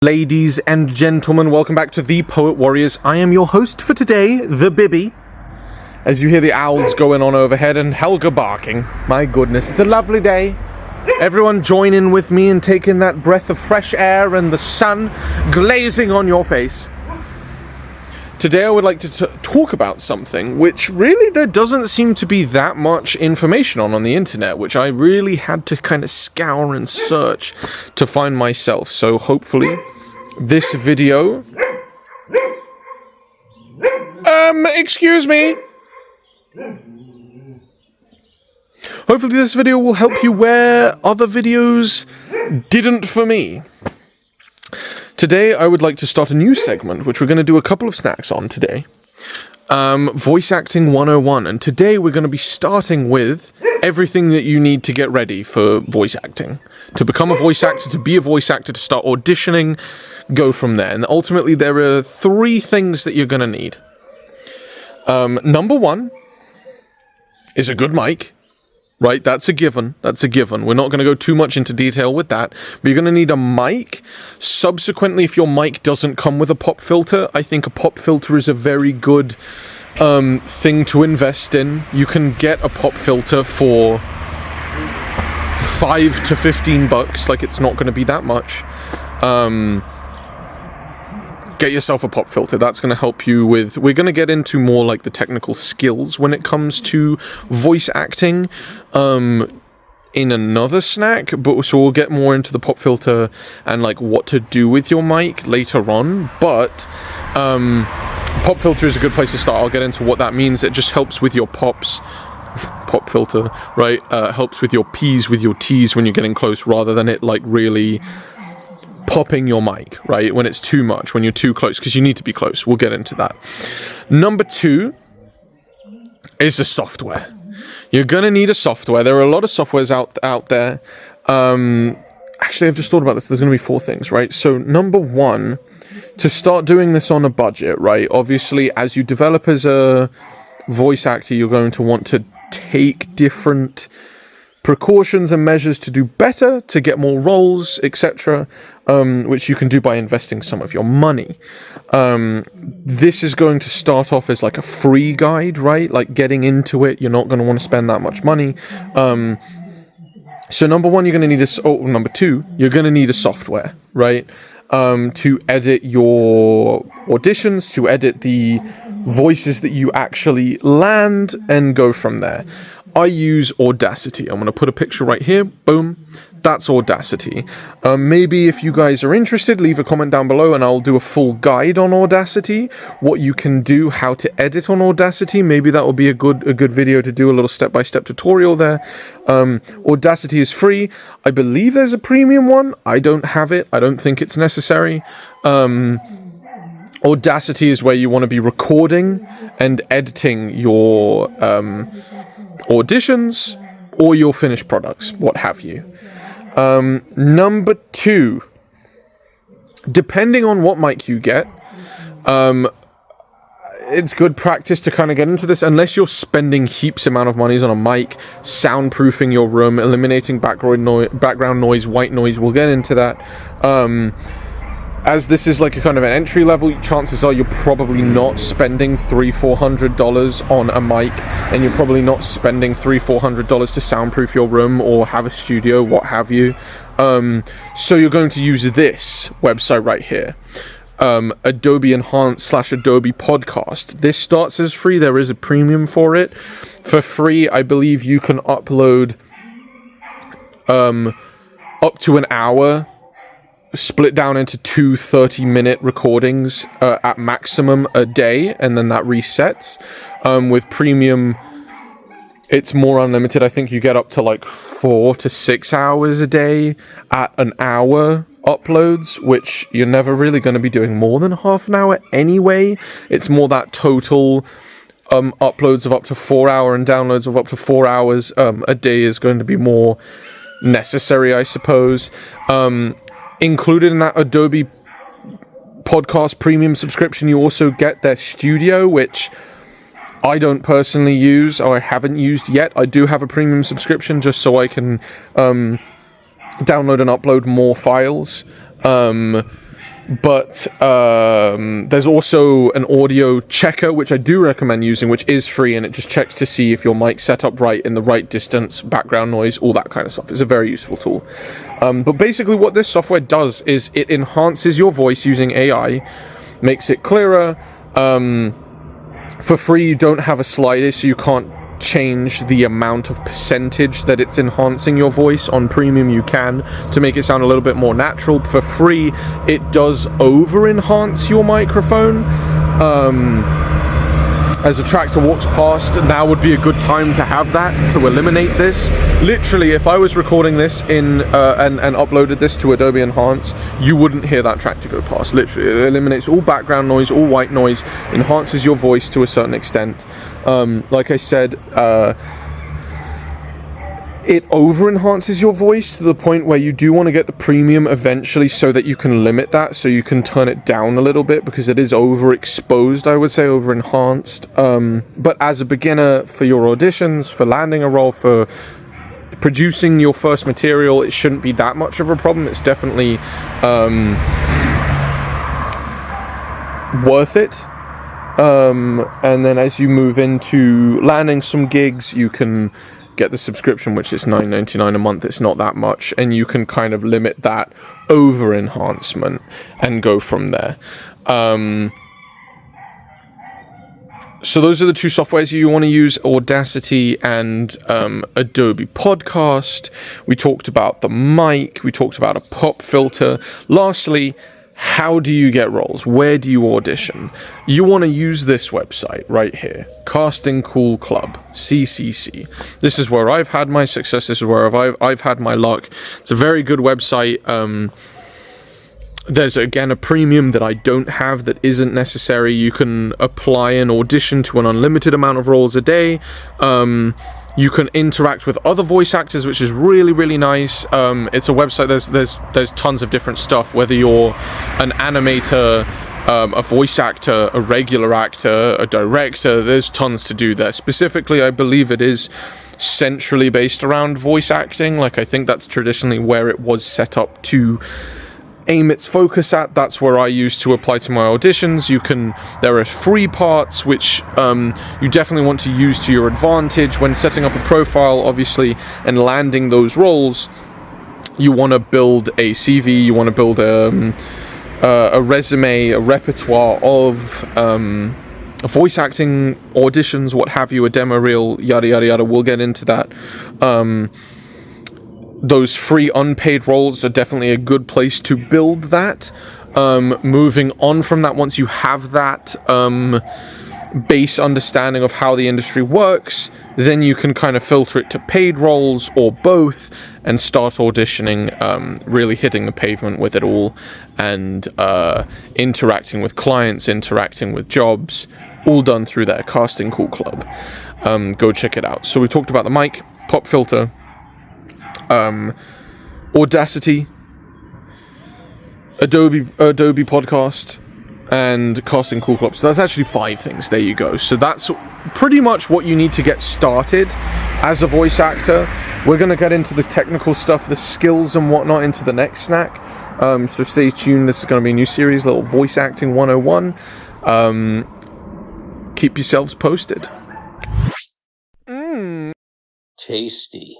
Ladies and gentlemen, welcome back to The Poet Warriors. I am your host for today, the Bibby. As you hear the owls going on overhead and Helga barking. My goodness, it's a lovely day. Everyone join in with me in taking that breath of fresh air and the sun glazing on your face. Today I would like to talk about something which really there doesn't seem to be that much information on the internet, which I really had to kind of scour and search to find myself. So hopefully this video... excuse me? Hopefully this video will help you where other videos didn't for me. Today, I would like to start a new segment, which we're going to do a couple of snacks on today. Voice Acting 101, and today we're going to be starting with everything that you need to get ready for voice acting. To become a voice actor, to be a voice actor, to start auditioning, go from there. And ultimately, there are 3 things that you're going to need. Number 1 is a good mic. Right, that's a given. That's a given. We're not going to go too much into detail with that, but you're going to need a mic. Subsequently, if your mic doesn't come with a pop filter, I think a pop filter is a very good thing to invest in. You can get a pop filter for $5 to $15. Like, it's not going to be that much. Get yourself a pop filter. That's going to help you with... We're going to get into more like the technical skills when it comes to voice acting in another snack, but so we'll get more into the pop filter and like what to do with your mic later on. But pop filter is a good place to start. I'll get into what that means. It just helps with your pop filter, right? Helps with your P's, with your T's when you're getting close, rather than it like really popping your mic, right? When it's too much, when you're too close, because you need to be close. We'll get into that. Number 2 is the software. You're going to need a software. There are a lot of softwares out there. Actually, I've just thought about this. There's going to be 4 things, right? So number 1, to start doing this on a budget, right? Obviously, as you develop as a voice actor, you're going to want to take different precautions and measures to do better, to get more roles, etc., which you can do by investing some of your money. This is going to start off as like a free guide, right? Like getting into it, you're not going to want to spend that much money. So number 1, you're going to need number 2, you're going to need a software, right? To edit your auditions, to edit the voices that you actually land, and go from there. I use Audacity. I'm going to put a picture right here. Boom. That's Audacity. Maybe if you guys are interested, leave a comment down below and I'll do a full guide on Audacity, what you can do, how to edit on Audacity. Maybe that will be a good video to do a little step-by-step tutorial there. Audacity is free. I believe there's a premium one. I don't have it. I don't think it's necessary. Audacity is where you want to be recording and editing your auditions or your finished products, what have you. Number 2, depending on what mic you get, it's good practice to kind of get into this, unless you're spending heaps amount of money on a mic, soundproofing your room, eliminating background noise, white noise. We'll get into that. As this is like a kind of an entry level, chances are you're probably not spending $300-400 on a mic, and you're probably not spending $300-400 to soundproof your room or have a studio, what have you. So you're going to use this website right here, Adobe Enhance / Adobe Podcast. This starts as free. There is a premium for it. For free, I believe you can upload up to an hour, split down into 2 30-minute recordings at maximum a day, and then that resets. With premium, it's more unlimited. I think you get up to like 4 to 6 hours a day at an hour uploads, which you're never really going to be doing more than half an hour anyway. It's more that total uploads of up to 4 hours and downloads of up to 4 hours a day is going to be more necessary, I suppose. Included in that Adobe Podcast Premium subscription, you also get their studio, which I don't personally use, or I haven't used yet. I do have a premium subscription just so I can download and upload more files. but there's also an audio checker, which I do recommend using, which is free, and it just checks to see if your mic's set up right, in the right distance, background noise, all that kind of stuff. It's a very useful tool. But basically what this software does is it enhances your voice using AI, makes it clearer. For free, you don't have a slider, so you can't change the amount of percentage that it's enhancing your voice. On premium you can, to make it sound a little bit more natural. For free, it does over enhance your microphone. As a tractor walks past, now would be a good time to have that, to eliminate this. Literally, if I was recording this in and uploaded this to Adobe Enhance, you wouldn't hear that tractor go past. Literally, it eliminates all background noise, all white noise, enhances your voice to a certain extent. Like I said, it over enhances your voice to the point where you do want to get the premium eventually, so that you can limit that, so you can turn it down a little bit, because it is overexposed, I would say, over enhanced. But as a beginner, for your auditions, for landing a role, for producing your first material, it shouldn't be that much of a problem. It's definitely worth it. And then as you move into landing some gigs, you can get the subscription, which is $9.99 a month. It's not that much, and you can kind of limit that over enhancement and go from there. So those are the two softwares you want to use: Audacity and Adobe Podcast. We talked about the mic, we talked about a pop filter. Lastly, how do you get roles? Where do you audition? You want to use this website right here, Casting Call Club, CCC. This is where I've had my success. This is where I've had my luck. It's a very good website. There's, again, a premium that I don't have that isn't necessary. You can apply and audition to an unlimited amount of roles a day. You can interact with other voice actors, which is really, really nice. It's a website. There's tons of different stuff, whether you're an animator, a voice actor, a regular actor, a director. There's tons to do there. Specifically, I believe it is centrally based around voice acting. Like, I think that's traditionally where it was set up to aim its focus at. That's where I used to apply to my auditions. There are free parts which you definitely want to use to your advantage when setting up a profile, obviously, and landing those roles. You want to build a CV, you want to build a resume, a repertoire of voice acting auditions, what have you, a demo reel, yada yada yada. We'll get into that. Those free unpaid roles are definitely a good place to build that. Moving on from that, once you have that base understanding of how the industry works, then you can kind of filter it to paid roles or both and start auditioning, really hitting the pavement with it all, and interacting with clients, interacting with jobs, all done through their Casting Call Club. Go check it out. So we talked about the mic, pop filter, Audacity, Adobe Podcast, and Casting Call Club. So that's actually 5 things. There you go. So that's pretty much what you need to get started as a voice actor. We're going to get into the technical stuff, the skills and whatnot, into the next snack. So stay tuned. This is going to be a new series, little voice acting 101. Keep yourselves posted. Tasty.